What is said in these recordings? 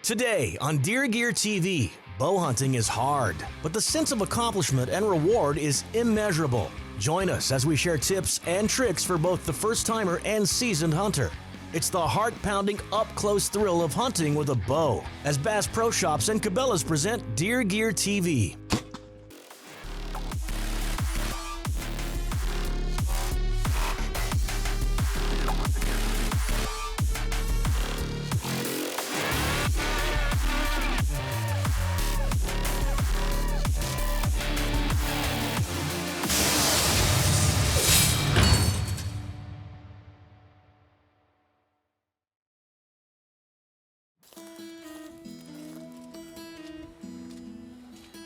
Today on Deer Gear TV, bow hunting is hard, but the sense of accomplishment and reward is immeasurable. Join us as we share tips and tricks for both the first-timer and seasoned hunter. It's the heart-pounding, up-close thrill of hunting with a bow, as Bass Pro Shops and Cabela's present Deer Gear TV.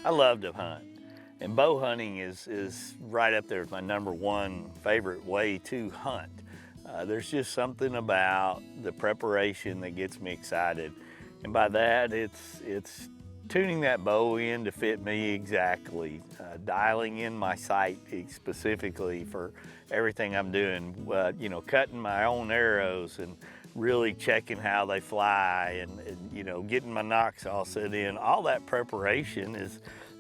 I love to hunt, and bow hunting is right up there with my #1 favorite way to hunt. There's just something about the preparation that gets me excited, and by that it's tuning that bow in to fit me exactly, dialing in my sight specifically for everything I'm doing, you know, cutting my own arrows and really checking how they fly and you know, getting my nocks all set in. All that preparation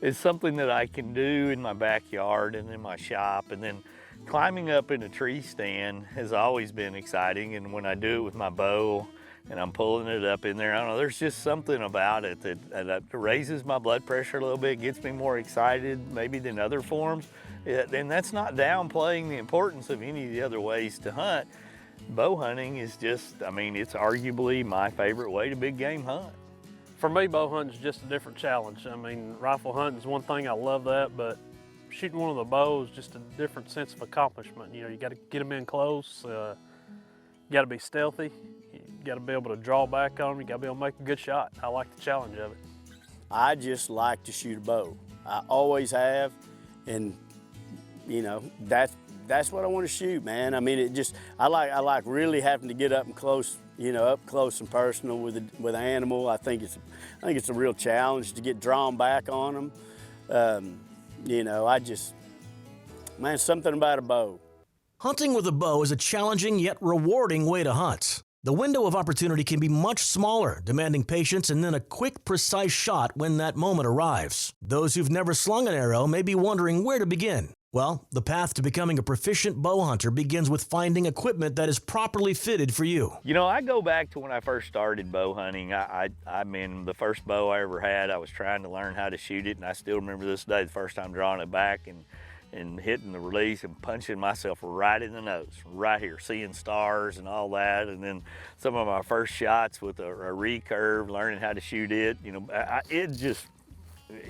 is something that I can do in my backyard and in my shop. And then climbing up in a tree stand has always been exciting. And when I do it with my bow and I'm pulling it up in there, I don't know, there's just something about it that raises my blood pressure a little bit, gets me more excited maybe than other forms. And that's not downplaying the importance of any of the other ways to hunt. Bow hunting is just, I mean, it's arguably my favorite way to big game hunt. For me, bow hunting is just a different challenge. I mean, rifle hunting is one thing, I love that, but shooting one of the bows, just a different sense of accomplishment. You know, you got to get them in close, you got to be stealthy, you got to be able to draw back on them, you got to be able to make a good shot. I like the challenge of it. I just like to shoot a bow. I always have, and you know, that's what I want to shoot, man. I mean, I like really having to get up and close, you know, up close and personal with an animal. I think it's a real challenge to get drawn back on them. You know, man, something about a bow. Hunting with a bow is a challenging yet rewarding way to hunt. The window of opportunity can be much smaller, demanding patience and then a quick, precise shot when that moment arrives. Those who've never slung an arrow may be wondering where to begin. Well, the path to becoming a proficient bow hunter begins with finding equipment that is properly fitted for you. You know, I go back to when I first started bow hunting. I mean, the first bow I ever had, I was trying to learn how to shoot it, and I still remember this day, the first time drawing it back and hitting the release and punching myself right in the nose, right here, seeing stars and all that. And then some of my first shots with a recurve, learning how to shoot it, you know, it just,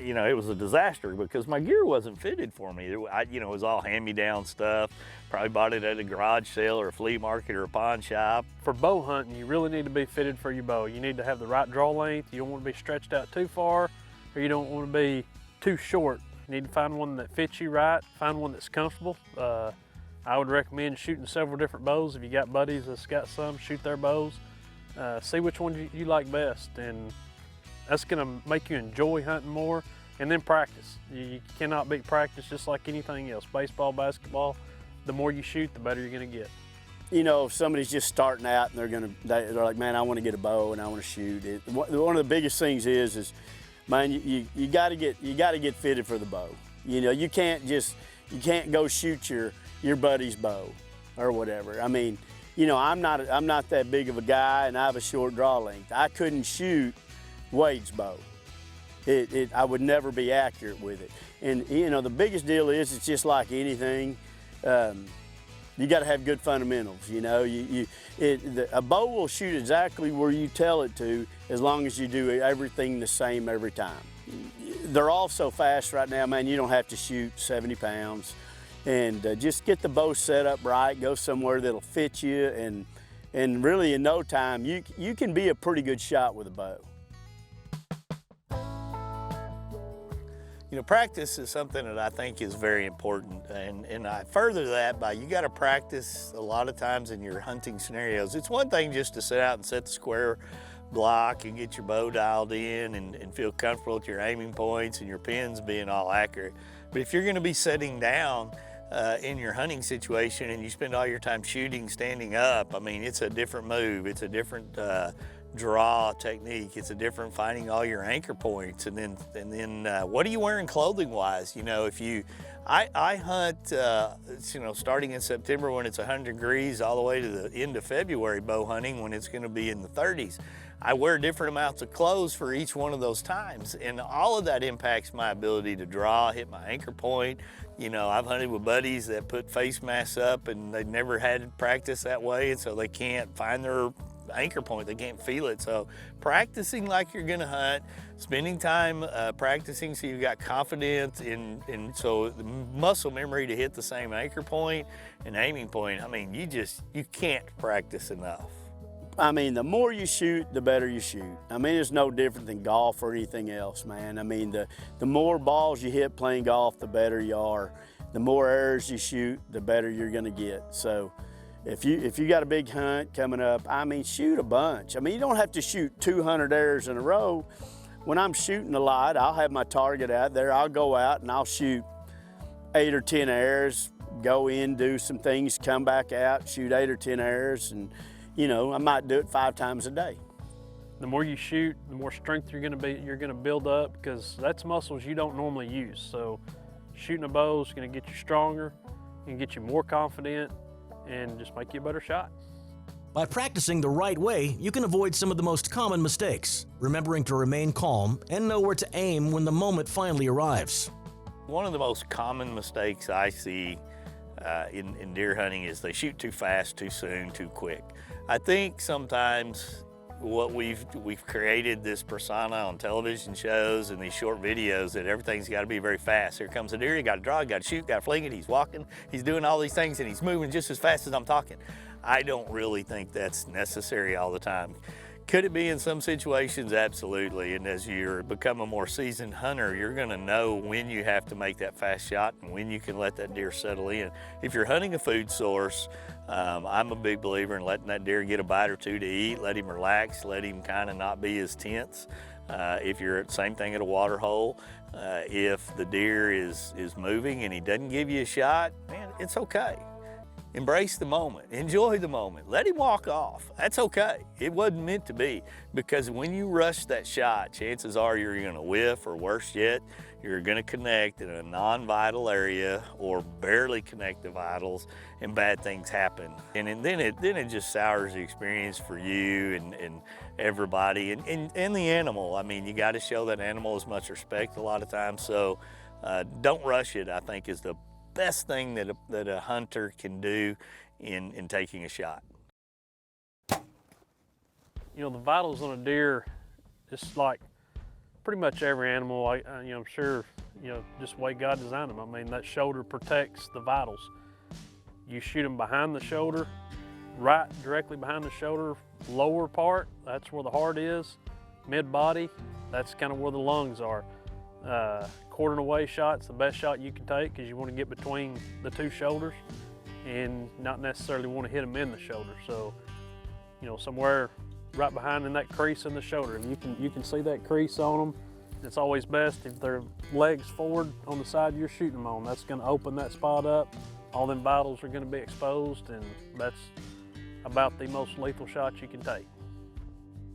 you know, it was a disaster because my gear wasn't fitted for me. You know, it was all hand-me-down stuff. Probably bought it at a garage sale or a flea market or a pawn shop. For bow hunting, you really need to be fitted for your bow. You need to have the right draw length. You don't want to be stretched out too far, or you don't want to be too short. You need to find one that fits you right, find one that's comfortable. I would recommend shooting several different bows. If you got buddies that's got some, shoot their bows. See which one you like best. And that's gonna make you enjoy hunting more, and then practice. You cannot beat practice, just like anything else. Baseball, basketball, the more you shoot, the better you're gonna get. You know, if somebody's just starting out and they're like, man, I want to get a bow and I want to shoot it. One of the biggest things is man, you gotta get fitted for the bow. You know, you can't go shoot your buddy's bow or whatever. I mean, you know, I'm not that big of a guy and I have a short draw length. I couldn't shoot Wade's bow. I would never be accurate with it. And you know, the biggest deal is it's just like anything. You got to have good fundamentals. You know, a bow will shoot exactly where you tell it to, as long as you do everything the same every time. They're all so fast right now, man. You don't have to shoot 70 pounds, and just get the bow set up right. Go somewhere that'll fit you, and really in no time you can be a pretty good shot with a bow. You know, practice is something that I think is very important, and I further that by you got to practice a lot of times in your hunting scenarios. It's one thing just to sit out and set the square block and get your bow dialed in and feel comfortable with your aiming points and your pins being all accurate. But if you're going to be sitting down in your hunting situation and you spend all your time shooting standing up, I mean, it's a different move. It's a different draw technique. It's a different finding all your anchor points. And then what are you wearing clothing wise? You know, I hunt, you know, starting in September when it's 100 degrees all the way to the end of February bow hunting when it's gonna be in the 30s. I wear different amounts of clothes for each one of those times, and all of that impacts my ability to draw, hit my anchor point. You know, I've hunted with buddies that put face masks up and they've never had practice that way, and so they can't find their anchor point, they can't feel it. So practicing like you're gonna hunt, spending time practicing so you've got confidence in so the muscle memory to hit the same anchor point and aiming point. I mean, you can't practice enough. I mean, the more you shoot, the better you shoot. I mean, it's no different than golf or anything else, man. I mean, the more balls you hit playing golf, the better you are. The more arrows you shoot, the better you're gonna get. So if you got a big hunt coming up, I mean, shoot a bunch. I mean, you don't have to shoot 200 arrows in a row. When I'm shooting a lot, I'll have my target out there. I'll go out and I'll shoot 8 or 10 arrows, go in, do some things, come back out, shoot 8 or 10 arrows, and you know, I might do it 5 times a day. The more you shoot, the more strength you're gonna build up, because that's muscles you don't normally use. So shooting a bow is gonna get you stronger, and get you more confident, and just make you a better shot. By practicing the right way, you can avoid some of the most common mistakes, remembering to remain calm and know where to aim when the moment finally arrives. One of the most common mistakes I see in deer hunting is they shoot too fast, too soon, too quick. I think sometimes what we've created this persona on television shows and these short videos that everything's got to be very fast. Here comes a deer, you got to draw, you got to shoot, got to fling it, he's walking, he's doing all these things, and he's moving just as fast as I'm talking. I don't really think that's necessary all the time. Could it be in some situations? Absolutely. And as you become a more seasoned hunter, you're going to know when you have to make that fast shot and when you can let that deer settle in. If you're hunting a food source, I'm a big believer in letting that deer get a bite or two to eat, let him relax, let him kind of not be as tense. If you're at same thing at a water hole, if the deer is moving and he doesn't give you a shot, man, it's okay. Embrace the moment, enjoy the moment, let him walk off. That's okay. It wasn't meant to be, because when you rush that shot, chances are you're gonna whiff, or worse yet, you're gonna connect in a non-vital area or barely connect the vitals, and bad things happen. And then it just sours the experience for you and everybody and the animal. I mean, you gotta show that animal as much respect a lot of times, so don't rush it, I think, is the best thing that a hunter can do in taking a shot. You know, the vitals on a deer, just like pretty much every animal, you know, I'm sure, you know, just the way God designed them. I mean, that shoulder protects the vitals. You shoot them behind the shoulder, right directly behind the shoulder, lower part, that's where the heart is. Mid-body, that's kind of where the lungs are. Quartering away shot's the best shot you can take, because you want to get between the two shoulders and not necessarily want to hit them in the shoulder. So, you know, somewhere right behind in that crease in the shoulder. If you can see that crease on them, it's always best if their legs forward on the side you're shooting them on. That's going to open that spot up. All them vitals are going to be exposed, and that's about the most lethal shot you can take.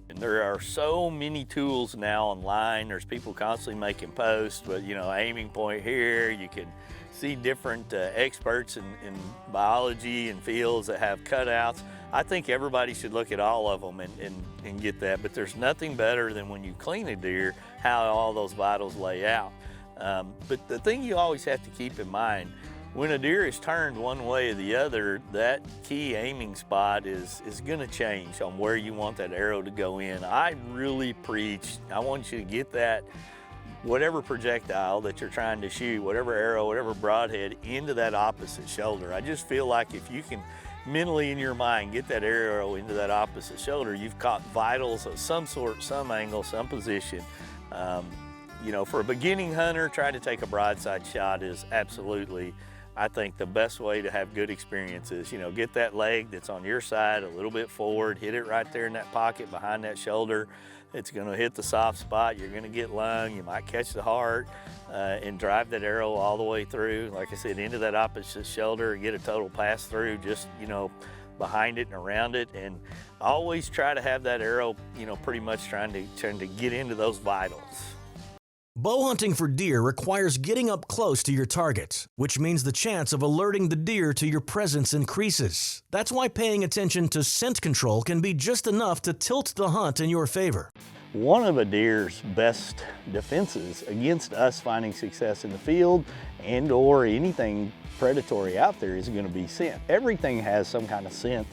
And there are so many tools now online. There's people constantly making posts, but you know, aiming point here, you can see different experts in biology and fields that have cutouts. I think everybody should look at all of them and get that, but there's nothing better than when you clean a deer, how all those vitals lay out. But the thing you always have to keep in mind, when a deer is turned one way or the other, that key aiming spot is gonna change on where you want that arrow to go in. I really preach, I want you to get that, whatever projectile that you're trying to shoot, whatever arrow, whatever broadhead, into that opposite shoulder. I just feel like if you can mentally in your mind get that arrow into that opposite shoulder, you've caught vitals of some sort, some angle, some position. You know, for a beginning hunter, trying to take a broadside shot is absolutely, I think, the best way to have good experiences. You know, get that leg that's on your side a little bit forward, hit it right there in that pocket behind that shoulder. It's gonna hit the soft spot, you're gonna get lung, you might catch the heart, and drive that arrow all the way through, like I said, into that opposite shoulder, get a total pass through, just, you know, behind it and around it, and always try to have that arrow, pretty much trying to get into those vitals. Bow hunting for deer requires getting up close to your target, which means the chance of alerting the deer to your presence increases. That's why paying attention to scent control can be just enough to tilt the hunt in your favor. One of a deer's best defenses against us finding success in the field and or anything predatory out there is going to be scent. Everything has some kind of scent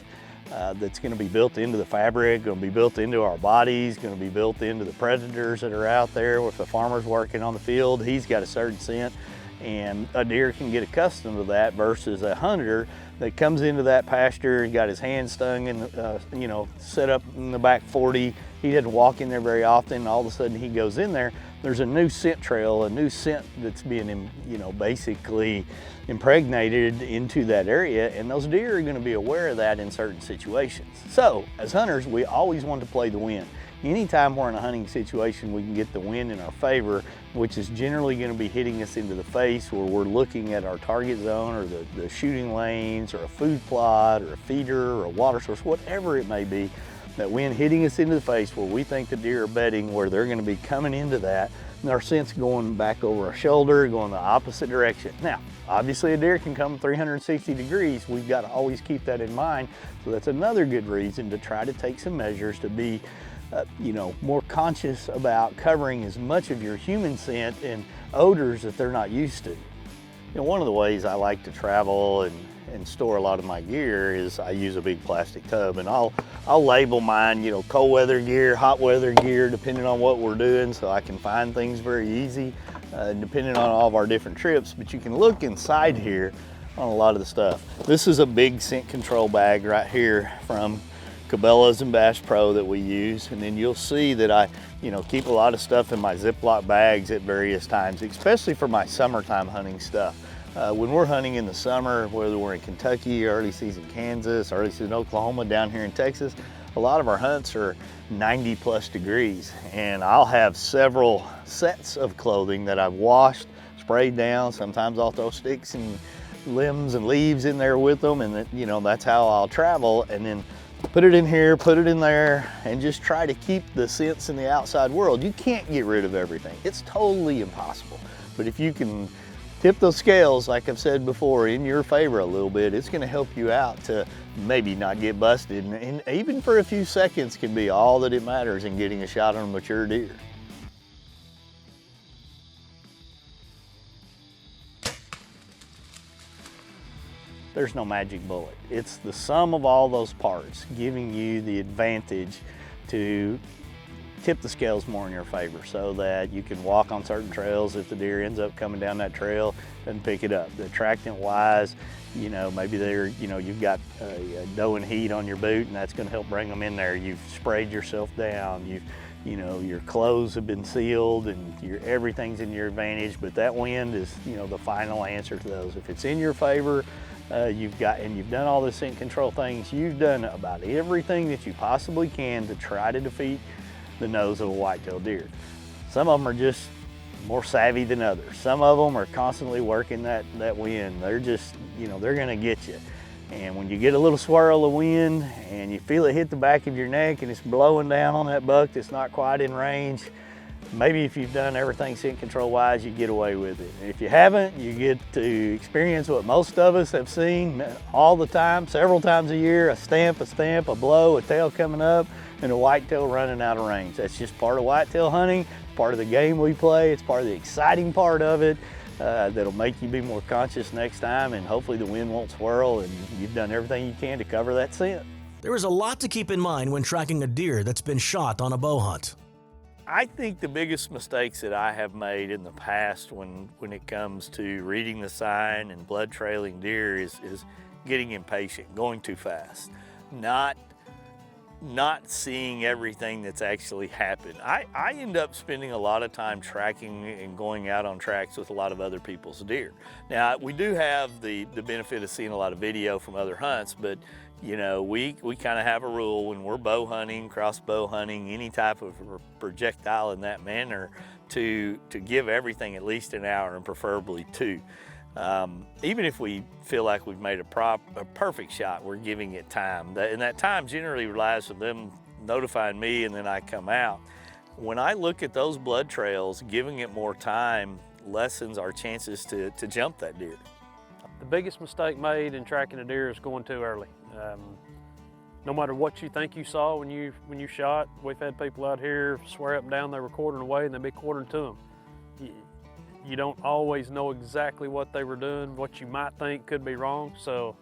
that's going to be built into the fabric, going to be built into our bodies, going to be built into the predators that are out there. If the farmer's working on the field, he's got a certain scent, and a deer can get accustomed to that versus a hunter that comes into that pasture and got his hand stung and set up in the back 40. He doesn't walk in there very often, and all of a sudden he goes in there. There's a new scent trail, a new scent that's being, basically impregnated into that area, and those deer are going to be aware of that in certain situations. So, as hunters, we always want to play the wind. Anytime we're in a hunting situation, we can get the wind in our favor, which is generally going to be hitting us into the face where we're looking at our target zone or the shooting lanes or a food plot or a feeder or a water source, whatever it may be. That wind hitting us into the face where we think the deer are bedding, where they're going to be coming into that, and our scent's going back over our shoulder, going the opposite direction. Now, obviously a deer can come 360 degrees. We've got to always keep that in mind. So that's another good reason to try to take some measures to be more conscious about covering as much of your human scent and odors that they're not used to. One of the ways I like to travel and store a lot of my gear is I use a big plastic tub, and I'll label mine, cold weather gear, hot weather gear, depending on what we're doing, so I can find things very easy, depending on all of our different trips. But you can look inside here on a lot of the stuff. This is a big scent control bag right here from Cabela's and Bass Pro that we use, and then you'll see that I keep a lot of stuff in my Ziploc bags at various times, especially for my summertime hunting stuff. When we're hunting in the summer, whether we're in Kentucky, early season Kansas, early season Oklahoma, down here in Texas, a lot of our hunts are 90+ degrees, and I'll have several sets of clothing that I've washed, sprayed down. Sometimes I'll throw sticks and limbs and leaves in there with them, and that's how I'll travel, and then put it in here, put it in there, and just try to keep the scents in the outside world. You can't get rid of everything. It's totally impossible. But if you can tip those scales, like I've said before, in your favor a little bit, it's going to help you out to maybe not get busted. And even for a few seconds can be all that it matters in getting a shot on a mature deer. There's no magic bullet. It's the sum of all those parts giving you the advantage to tip the scales more in your favor so that you can walk on certain trails. If the deer ends up coming down that trail, doesn't pick it up. The attractant wise, maybe you've got a doe and heat on your boot, and that's going to help bring them in there. You've sprayed yourself down. Your clothes have been sealed, and everything's in your advantage. But that wind is, the final answer to those. If it's in your favor, you've done all the scent control things. You've done about everything that you possibly can to try to defeat the nose of a white-tailed deer. Some of them are just more savvy than others. Some of them are constantly working that wind. They're just, they're gonna get you. And when you get a little swirl of wind and you feel it hit the back of your neck and it's blowing down on that buck that's not quite in range, maybe if you've done everything scent control wise, you get away with it. If you haven't, you get to experience what most of us have seen all the time, several times a year: a stamp, a blow, a tail coming up, and a whitetail running out of range. That's just part of whitetail hunting, part of the game we play. It's part of the exciting part of it that'll make you be more conscious next time, and hopefully the wind won't swirl and you've done everything you can to cover that scent. There is a lot to keep in mind when tracking a deer that's been shot on a bow hunt. I think the biggest mistakes that I have made in the past when it comes to reading the sign and blood trailing deer is getting impatient, going too fast, not seeing everything that's actually happened. I end up spending a lot of time tracking and going out on tracks with a lot of other people's deer. Now, we do have the benefit of seeing a lot of video from other hunts, but we kind of have a rule when we're bow hunting, crossbow hunting, any type of projectile in that manner, to give everything at least an hour and preferably 2. Even if we feel like we've made a perfect shot, we're giving it time. And that time generally relies on them notifying me and then I come out. When I look at those blood trails, giving it more time lessens our chances to jump that deer. The biggest mistake made in tracking a deer is going too early. No matter what you think you saw when you shot, we've had people out here swear up and down they were quartering away and they'd be quartering to them. You don't always know exactly what they were doing. What you might think could be wrong, so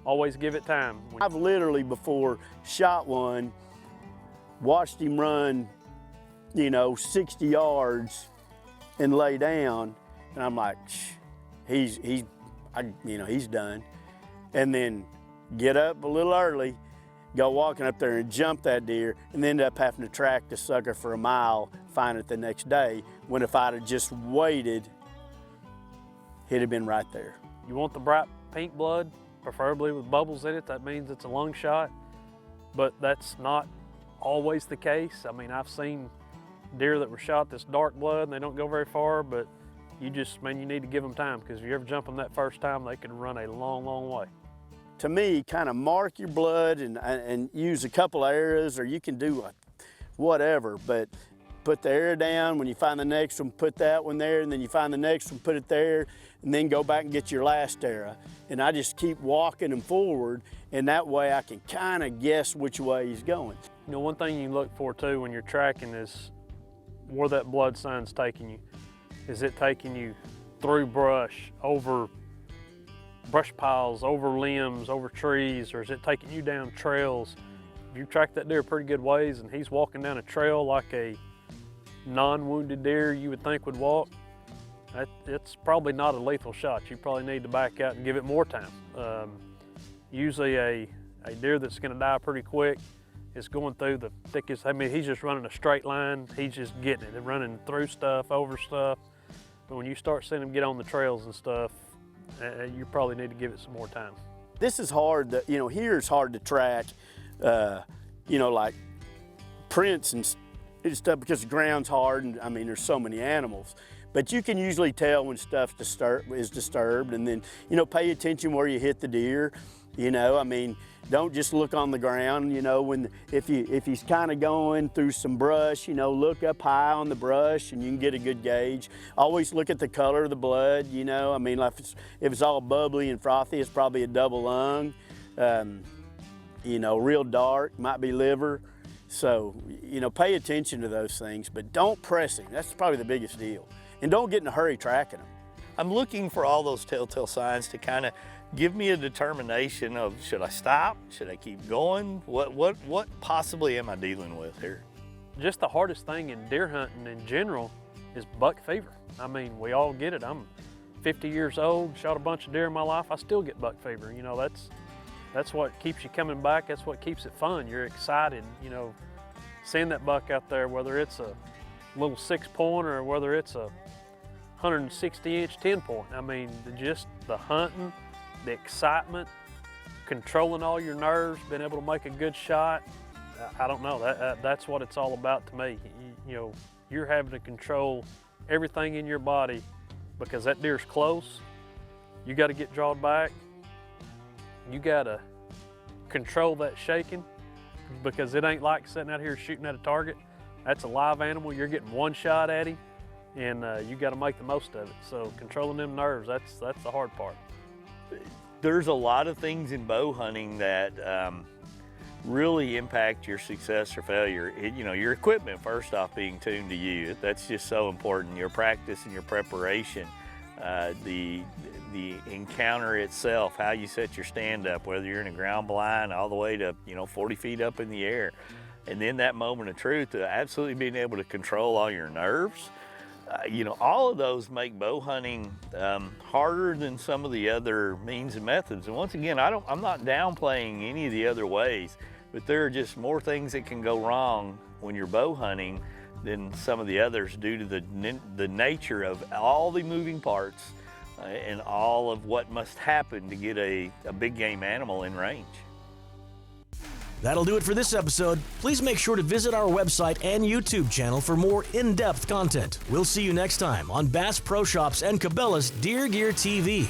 always give it time. I've literally before shot one, watched him run, 60 yards and lay down, and I'm like, he's done. And then get up a little early, go walking up there and jump that deer, and then end up having to track the sucker for a mile, find it the next day, when if I'd have just waited, he'd have been right there. You want the bright pink blood, preferably with bubbles in it. That means it's a lung shot, but that's not always the case. I mean, I've seen deer that were shot this dark blood and they don't go very far, but you need to give them time, because if you ever jump them that first time, they can run a long, long way. To me, kind of mark your blood and use a couple arrows, or you can do whatever, but put the arrow down. When you find the next one, put that one there, and then you find the next one, put it there, and then go back and get your last arrow. And I just keep walking them forward, and that way I can kind of guess which way he's going. One thing you look for too when you're tracking is where that blood sign's taking you. Is it taking you through brush, over brush piles, over limbs, over trees, or is it taking you down trails? If you track that deer pretty good ways and he's walking down a trail like a non-wounded deer you would think would walk, it's probably not a lethal shot. You probably need to back out and give it more time. Usually a deer that's gonna die pretty quick is going through the thickest. He's just running a straight line. He's just getting it and running through stuff, over stuff. But when you start seeing them get on the trails and stuff, you probably need to give it some more time. This is hard, here it's hard to track, like prints and stuff, because the ground's hard and there's so many animals. But you can usually tell when stuff is disturbed, and then, pay attention where you hit the deer. Don't just look on the ground, if he's kind of going through some brush, look up high on the brush and you can get a good gauge. Always look at the color of the blood, like if it's all bubbly and frothy, it's probably a double lung. Real dark, might be liver. So, pay attention to those things, but don't press him. That's probably the biggest deal. And don't get in a hurry tracking him. I'm looking for all those telltale signs to kind of give me a determination of, should I stop? Should I keep going? What possibly am I dealing with here? Just the hardest thing in deer hunting in general is buck fever. We all get it. I'm 50 years old, shot a bunch of deer in my life. I still get buck fever. That's what keeps you coming back. That's what keeps it fun. You're excited, seeing that buck out there, whether it's a little 6-point or whether it's a 160-inch 10-point. Just the hunting, the excitement, controlling all your nerves, being able to make a good shot. I don't know, that's what it's all about to me. You're having to control everything in your body, because that deer's close. You got to get drawn back. You got to control that shaking, because it ain't like sitting out here shooting at a target. That's a live animal. You're getting one shot at him, and you got to make the most of it. So controlling them nerves, that's the hard part. There's a lot of things in bow hunting that really impact your success or failure. Your equipment, first off, being tuned to you. That's just so important. Your practice and your preparation, the encounter itself, how you set your stand up, whether you're in a ground blind all the way to 40 feet up in the air. And then that moment of truth, absolutely being able to control all your nerves. All of those make bow hunting harder than some of the other means and methods. And once again, I'm not downplaying any of the other ways, but there are just more things that can go wrong when you're bow hunting than some of the others, due to the nature of all the moving parts and all of what must happen to get a big game animal in range. That'll do it for this episode. Please make sure to visit our website and YouTube channel for more in-depth content. We'll see you next time on Bass Pro Shops and Cabela's Deer Gear TV.